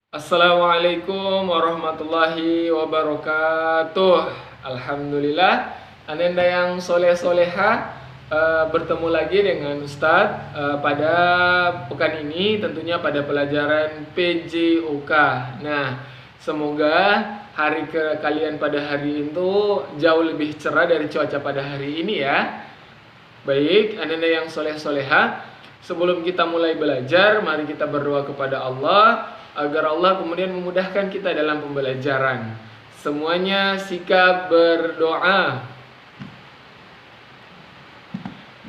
Assalamualaikum warahmatullahi wabarakatuh. Alhamdulillah, ananda yang soleh-soleha, bertemu lagi dengan Ustadz pada pekan ini, tentunya pada pelajaran PJOK. Nah, semoga hari ke kalian pada hari itu jauh lebih cerah dari cuaca pada hari ini ya. Baik, ananda yang soleh-soleha, sebelum kita mulai belajar, mari kita berdoa kepada Allah agar Allah kemudian memudahkan kita dalam pembelajaran. Semuanya sikap berdoa.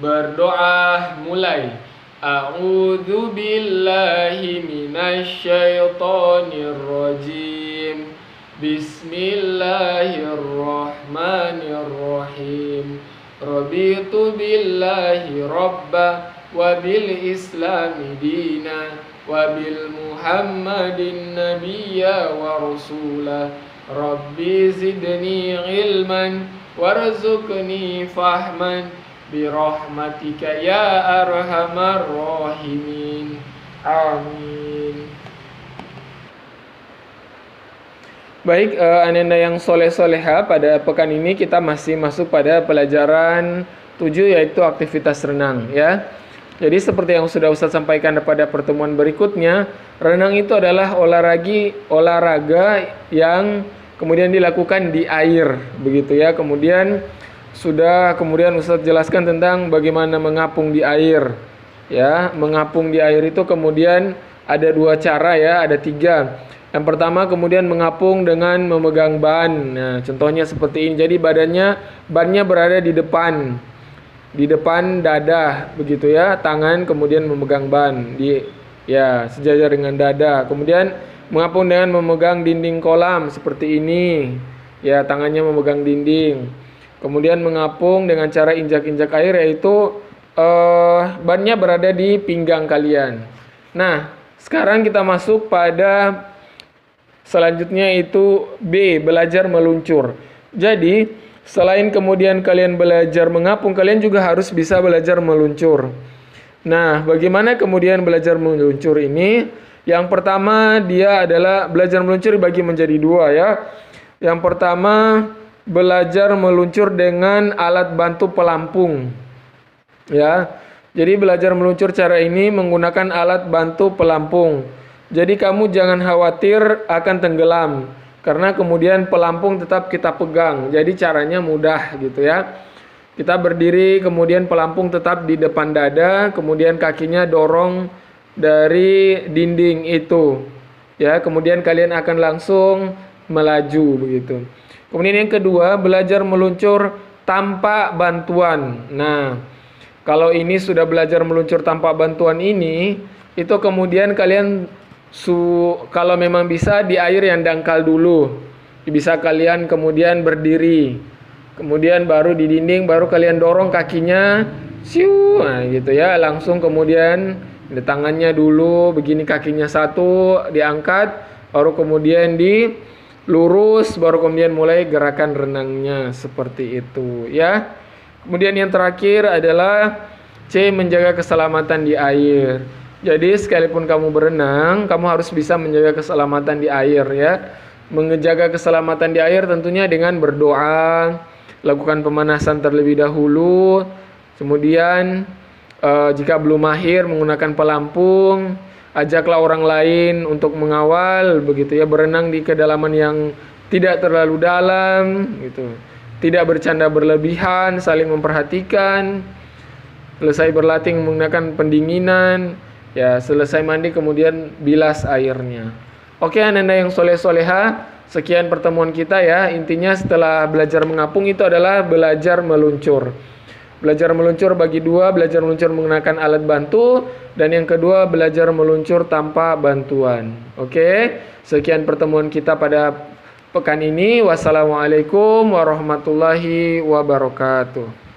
Berdoa mulai. A'udzu billahi minasyaitonir rajim. Bismillahirrahmanirrahim. Raditu billahi rabba wa bil islami dina wa bil muhammadin nabiyya wa rasula. Rabbi zidni ilman warzuqni fahman birahmatika ya arhamar rahimin. Amin. Baik, ananda yang soleh-soleha, pada pekan ini kita masih masuk pada pelajaran 7, yaitu aktivitas renang ya. Jadi seperti yang sudah Ustaz sampaikan pada pertemuan berikutnya, renang itu adalah olahraga yang kemudian dilakukan di air, begitu ya. Kemudian Ustaz jelaskan tentang bagaimana mengapung di air. Ya, mengapung di air itu kemudian ada 2 cara ya, ada 3. Yang pertama kemudian mengapung dengan memegang ban. Nah, contohnya seperti ini. Jadi bannya berada di depan dada, begitu ya. Tangan kemudian memegang ban sejajar dengan dada. Kemudian mengapung dengan memegang dinding kolam seperti ini. Ya, tangannya memegang dinding. Kemudian mengapung dengan cara injak-injak air, yaitu bannya berada di pinggang kalian. Nah, sekarang kita masuk pada selanjutnya, itu B, belajar meluncur. Jadi, selain kemudian kalian belajar mengapung, kalian juga harus bisa belajar meluncur. Nah, bagaimana kemudian belajar meluncur ini? Yang pertama, dia adalah belajar meluncur dibagi menjadi 2 ya. Yang pertama, belajar meluncur dengan alat bantu pelampung. Ya. Jadi belajar meluncur cara ini menggunakan alat bantu pelampung. Jadi kamu jangan khawatir akan tenggelam, karena kemudian pelampung tetap kita pegang. Jadi caranya mudah gitu ya. Kita berdiri, kemudian pelampung tetap di depan dada, kemudian kakinya dorong dari dinding itu. Ya, kemudian kalian akan langsung melaju begitu. Kemudian yang kedua, belajar meluncur tanpa bantuan. Nah, kalau ini sudah belajar meluncur tanpa bantuan ini, itu kemudian kalian kalau memang bisa di air yang dangkal dulu. Bisa kalian kemudian berdiri. Kemudian baru di dinding, baru kalian dorong kakinya. Nah gitu ya, langsung kemudian di tangannya dulu, begini kakinya satu diangkat, baru kemudian dilurus, baru kemudian mulai gerakan renangnya seperti itu ya. Kemudian yang terakhir adalah C, menjaga keselamatan di air. Jadi sekalipun kamu berenang, kamu harus bisa menjaga keselamatan di air ya. Menjaga keselamatan di air tentunya dengan berdoa, lakukan pemanasan terlebih dahulu. Kemudian jika belum mahir menggunakan pelampung, ajaklah orang lain untuk mengawal begitu ya, berenang di kedalaman yang tidak terlalu dalam gitu. Tidak bercanda berlebihan, saling memperhatikan. Selesai berlatih menggunakan pendinginan. Ya, selesai mandi kemudian bilas airnya. Oke, ananda yang soleh-soleha, sekian pertemuan kita ya. Intinya setelah belajar mengapung itu adalah belajar meluncur. Belajar meluncur bagi 2, belajar meluncur menggunakan alat bantu, dan yang kedua belajar meluncur tanpa bantuan. Oke, sekian pertemuan kita pada pekan ini. Wassalamualaikum warahmatullahi wabarakatuh.